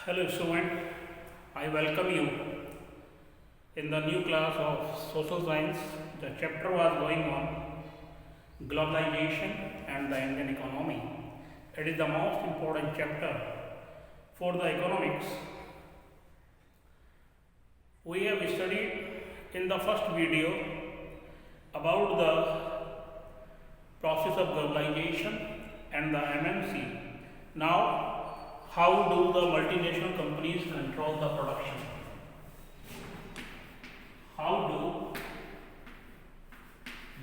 Hello student, I welcome you in the new class of social science. The chapter was going on globalization and the Indian economy. It is the most important chapter for the economics. We have studied in the first video about the process of globalization and the MNC. Now how do the multinational companies control the production? How do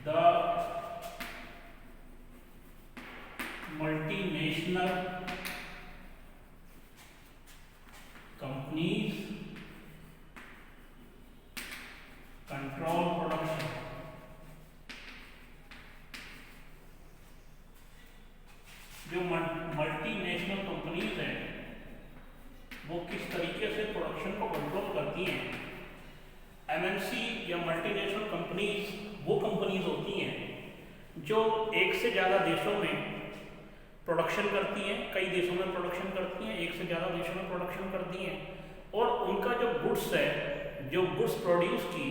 the multinational companies control production? जो multinational companies हैं वो किस तरीके से production को control करती हैं। MNC या मल्टीनेशनल कंपनीज वो कंपनीज होती हैं जो एक से ज़्यादा देशों में प्रोडक्शन करती हैं, कई देशों में प्रोडक्शन करती हैं, एक से ज़्यादा देशों में प्रोडक्शन करती हैं और उनका जो गुड्स है, जो गुड्स प्रोड्यूस की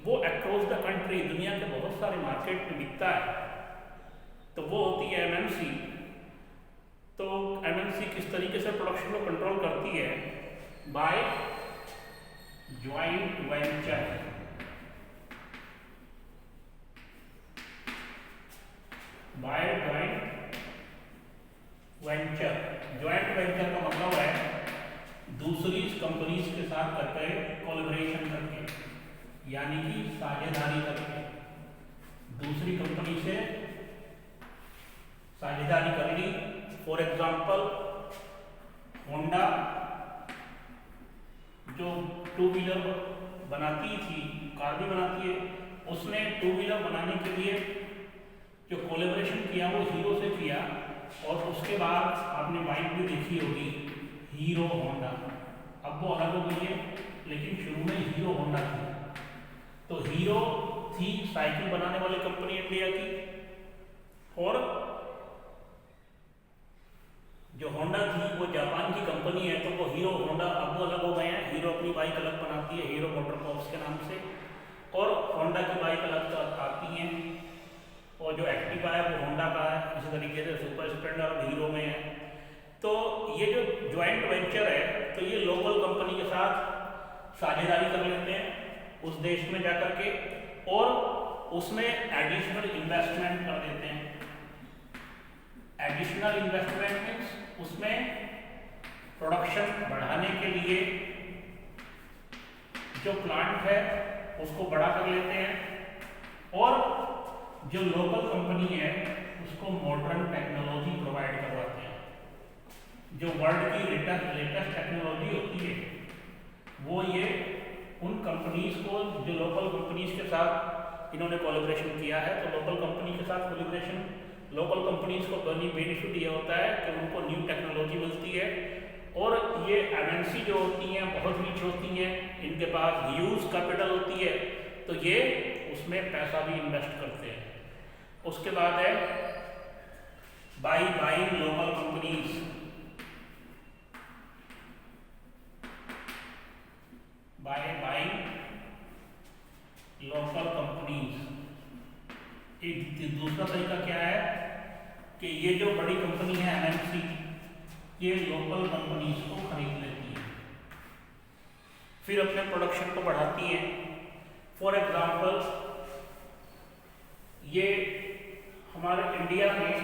वो अक्रॉस द कंट्री दुनिया के बहुत सारे मार्केट में बिकता है, तो वो होती है एमएनसी। तो एमएनसी किस तरीके से प्रोडक्शन को कंट्रोल करती है? By joint venture. By joint venture. Joint venture का मतलब है दूसरी कंपनीज के साथ करके कोलैबोरेशन करके, यानी कि साझेदारी करके दूसरी कंपनी से साझेदारी कर ली। फॉर एग्जाम्पल होंडा जो टू व्हीलर बनाती थी, कार भी बनाती है, उसने टू व्हीलर बनाने के लिए जो कोलैबोरेशन किया वो हीरो से किया और उसके बाद आपने बाइक भी देखी होगी हीरो होंडा। अब वो अलग हो गई है लेकिन शुरू में हीरो होंडा थी। तो हीरो थी साइकिल बनाने वाली कंपनी इंडिया की और जो होंडा थी वो जापान की कंपनी है। तो वो हीरो होंडा अब वो अलग हो गए हैं। हीरो अपनी बाइक अलग बनाती है हीरो मोटर कॉर्प्स के नाम से और होंडा की बाइक अलग आती हैं और जो एक्टिवा है वो होंडा का है। इसी तरीके से सुपर स्प्लेंडर अब हीरो में है। तो ये जो ज्वाइंट वेंचर है तो ये लोकल कंपनी के साथ साझेदारी कर लेते हैं उस देश में जाकर के और उसमें एडिशनल इन्वेस्टमेंट कर देते हैं। एडिशनल इन्वेस्टमेंट मीन्स उसमें प्रोडक्शन बढ़ाने के लिए जो प्लांट है उसको बड़ा कर लेते हैं और जो लोकल कंपनी है उसको मॉडर्न टेक्नोलॉजी प्रोवाइड करवाते हैं। जो वर्ल्ड की लेटेस्ट टेक्नोलॉजी होती है वो ये उन कंपनीज को, जो लोकल कंपनीज के साथ इन्होंने कोलैबोरेशन किया है, तो लोकल कंपनी के साथ कोलैबोरेशन लोकल कंपनीज को बेनिफिट ये होता है कि उनको न्यू टेक्नोलॉजी मिलती है और ये एमएनसी जो होती हैं बहुत रिच होती हैं, इनके पास ह्यूज कैपिटल होती है, तो ये उसमें पैसा भी इन्वेस्ट करते हैं। उसके बाद है buying local companies. Buying local companies. दूसरा तरीका क्या है कि ये जो बड़ी कंपनी है एमएनसी ये लोकल कंपनीज को खरीद लेती है, फिर अपने प्रोडक्शन को बढ़ाती है। फॉर एग्जांपल ये हमारे इंडिया में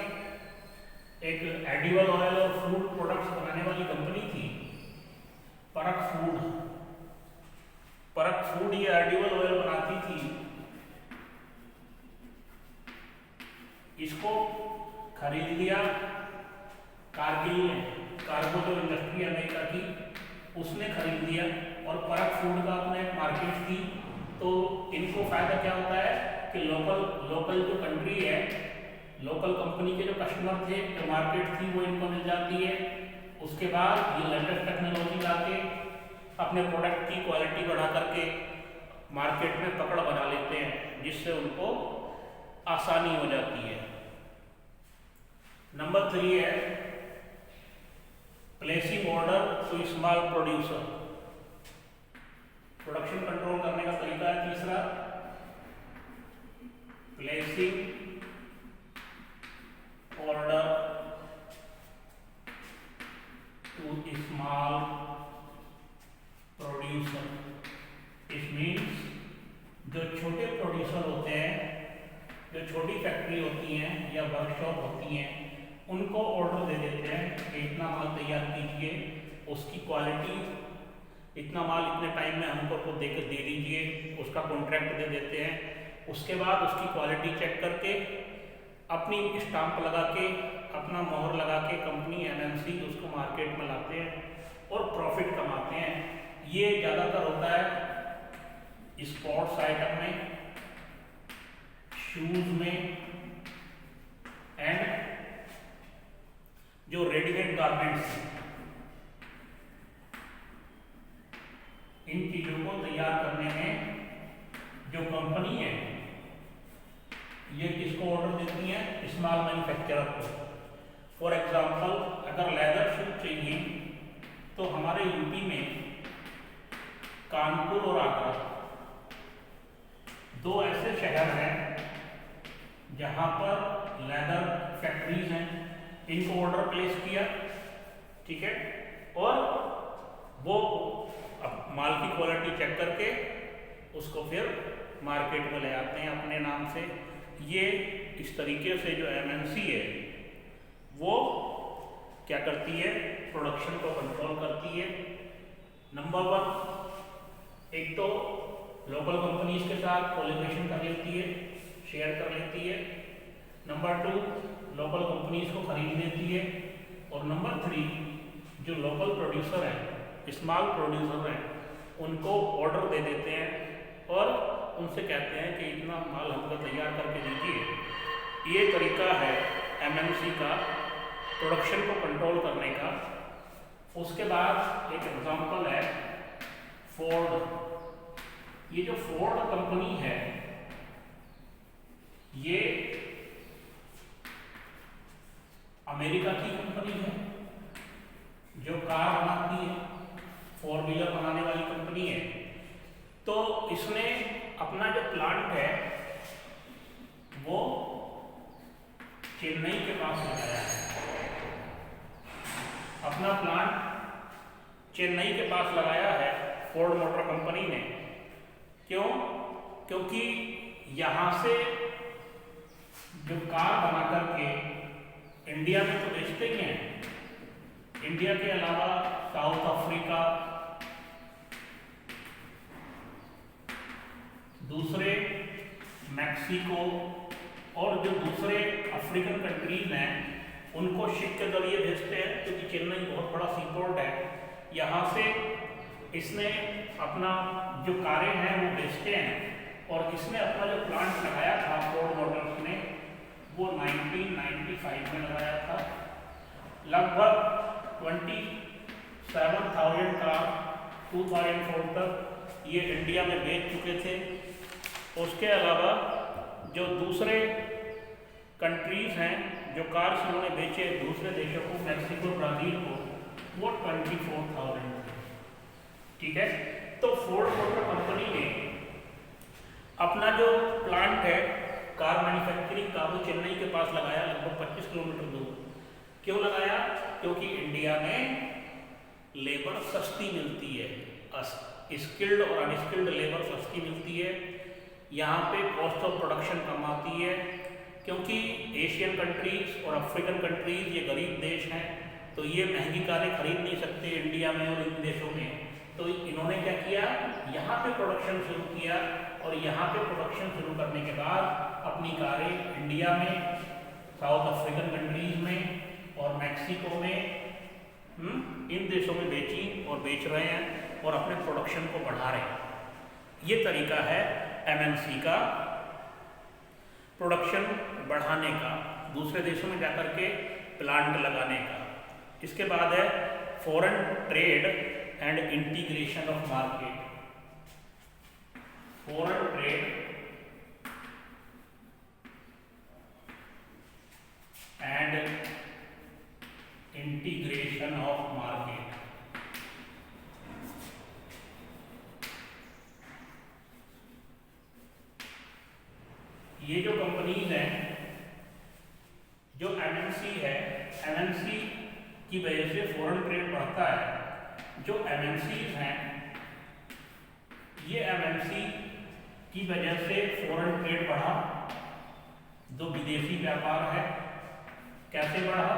एक एडिबल ऑयल और फूड प्रोडक्ट्स बनाने वाली कंपनी थी परक फूड। ये एडिबल ऑयल बनाती थी, इसको खरीद लिया कारगिल ने, कार्गो जो इंडस्ट्री अमेरिका की उसने खरीद लिया और परक फूड का अपने मार्केट थी। तो इनको फायदा क्या होता है कि लोकल जो कंट्री है, लोकल कंपनी के जो कस्टमर थे, जो मार्केट थी वो इनको मिल जाती है। उसके बाद ये लेटेस्ट टेक्नोलॉजी लाके अपने प्रोडक्ट की क्वालिटी बढ़ा करके मार्केट में पकड़ बना लेते हैं, जिससे उनको आसानी हो जाती है। नंबर 3 है placing order to small producer. Production control करने का तरीका है तीसरा, placing order to small producer. It means जो छोटे प्रोड्यूसर होते हैं, जो छोटी फैक्ट्री होती हैं या वर्कशॉप होती हैं, उनको ऑर्डर दे देते हैं कि इतना माल तैयार कीजिए, उसकी क्वालिटी इतना माल इतने टाइम में हमको तो दे दीजिए, उसका कॉन्ट्रैक्ट दे देते हैं। उसके बाद उसकी क्वालिटी चेक करके अपनी स्टाम्प लगा के, अपना मोहर लगा के कंपनी एमएनसी उसको मार्केट में लाते हैं और प्रॉफिट कमाते हैं। ये ज़्यादातर होता है स्पोर्ट्स आइटम में, शूज में एंड जो रेडीमेड गारमेंट्स हैं, इन चीजों को तैयार करने में जो कंपनी है ये किसको ऑर्डर देती है? स्मॉल मैन्युफैक्चरर को। फॉर एग्जांपल अगर लेदर शूज चाहिए तो हमारे यूपी में कानपुर और आगरा दो ऐसे शहर हैं जहां पर लेदर फैक्ट्रीज हैं। इनको ऑर्डर प्लेस किया, ठीक है, और वो माल की क्वालिटी चेक करके उसको फिर मार्केट में ले आते हैं अपने नाम से। ये इस तरीके से जो एमएनसी है वो क्या करती है? प्रोडक्शन को कंट्रोल करती है। नंबर 1, एक तो लोकल कंपनीज के साथ कोलैबोरेशन कर लेती है, शेयर कर लेती है। नंबर 2, लोकल कंपनीज को खरीद लेती है। और नंबर 3, जो लोकल प्रोड्यूसर हैं, स्मॉल प्रोड्यूसर हैं, उनको ऑर्डर दे देते हैं और उनसे कहते हैं कि इतना माल हमको तैयार करके दीजिए। ये तरीका है एमएनसी का प्रोडक्शन को कंट्रोल करने का। उसके बाद एक एग्जांपल है फोर्ड। ये जो फोर्ड कंपनी है ये अमेरिका की कंपनी है जो कार बनाती है, 4 व्हीलर बनाने वाली कंपनी है। तो इसने अपना जो प्लांट है वो चेन्नई के पास लगाया है। अपना प्लांट चेन्नई के पास लगाया है फोर्ड मोटर कंपनी ने। क्यों? क्योंकि यहाँ से जो कार बना करके इंडिया में तो बेचते ही हैं, इंडिया के अलावा साउथ अफ्रीका, दूसरे मैक्सिको और जो दूसरे अफ्रीकन कंट्रीज हैं उनको शिप के जरिए भेजते हैं, क्योंकि चेन्नई बहुत बड़ा सी पोर्ट है। यहाँ से इसने अपना जो कारें हैं वो बेचते हैं। और इसने अपना जो प्लांट लगाया था फोर्ड मोटर्स ने वो 1995 में लगाया था। लगभग 27,000 कार 2004 तक ये इंडिया में बेच चुके थे। उसके अलावा जो दूसरे कंट्रीज हैं जो कार्स उन्होंने बेचे दूसरे देशों को, मैक्सिको, ब्राज़ील को, वो 24,000 थे। ठीक है, तो फोर्ड मोटर कंपनी ने अपना जो प्लांट है कार मैन्युफैक्चरिंग का वो चेन्नई के पास लगाया, लगभग 25 किलोमीटर दूर। क्यों लगाया? क्योंकि इंडिया में लेबर सस्ती मिलती है, स्किल्ड और अनस्किल्ड लेबर सस्ती मिलती है। यहाँ पे कॉस्ट ऑफ प्रोडक्शन कम आती है, क्योंकि एशियन कंट्रीज और अफ्रीकन कंट्रीज ये गरीब देश हैं, तो ये महंगी कारें खरीद नहीं सकते इंडिया में और इन देशों में। तो इन्होंने क्या किया, यहाँ पे प्रोडक्शन शुरू किया और यहाँ पे प्रोडक्शन शुरू करने के बाद अपनी कारें इंडिया में, साउथ अफ्रीकन कंट्रीज में और मैक्सिको में, इन देशों में बेची और बेच रहे हैं और अपने प्रोडक्शन को बढ़ा रहे हैं। ये तरीका है एमएनसी का प्रोडक्शन बढ़ाने का, दूसरे देशों में जाकर के प्लांट लगाने का। इसके बाद है foreign trade and integration of market. Foreign trade and integration of market. ये जो कंपनीज हैं, जो एमएनसी है, एमएनसी की वजह से फॉरेन ट्रेड बढ़ता है। जो एमएनसी हैं, ये एमएनसी की वजह से फॉरेन ट्रेड बढ़ा, जो विदेशी व्यापार है। कैसे बढ़ा?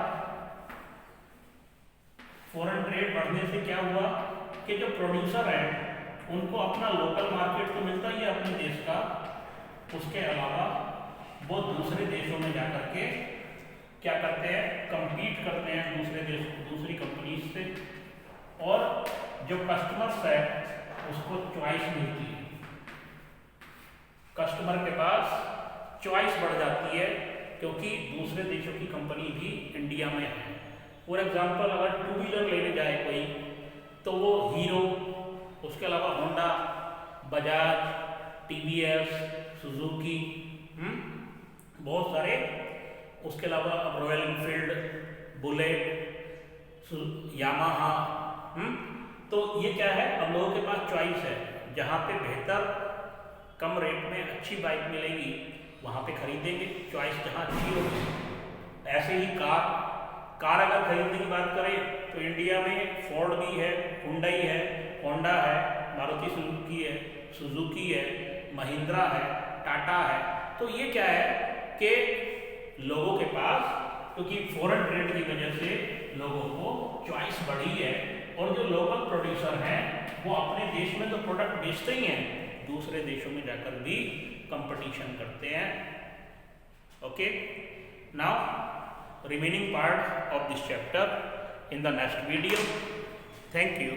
फॉरेन ट्रेड बढ़ने से क्या हुआ कि जो प्रोड्यूसर है उनको अपना लोकल मार्केट तो मिलता ही है अपने देश का, उसके अलावा वो दूसरे देशों में जाकर के क्या करते हैं, compete करते हैं दूसरे देश, दूसरी कंपनीज से, और जो कस्टमर्स है उसको चॉइस मिलती है। कस्टमर के पास चॉइस बढ़ जाती है क्योंकि दूसरे देशों की कंपनी भी इंडिया में है। फॉर एग्जांपल, अगर टू व्हीलर लेने जाए कोई, तो वो हीरो, उसके अलावा होंडा, बजाज, टीवीएस, सुजुकी, बहुत सारे, उसके अलावा रॉयल एनफील्ड, बुलेट, यामाहा, तो ये क्या है, अब लोगों के पास चॉइस है। जहाँ पे बेहतर कम रेट में अच्छी बाइक मिलेगी वहाँ पे खरीदेंगे, चॉइस जहाँ अच्छी होगी। ऐसे ही कार अगर खरीदने की बात करें तो इंडिया में फोर्ड भी है, हुंडई है, होंडा है, मारुति सुजुकी है, महिंद्रा है, टाटा है। तो ये क्या है कि लोगों के पास, क्योंकि फॉरेन ट्रेड की वजह से लोगों को चॉइस बढ़ी है, और जो लोकल प्रोड्यूसर हैं वो अपने देश में तो प्रोडक्ट बेचते ही हैं, दूसरे देशों में जाकर भी कंपटीशन करते हैं। Okay, now remaining part of this chapter in the next video. Thank you.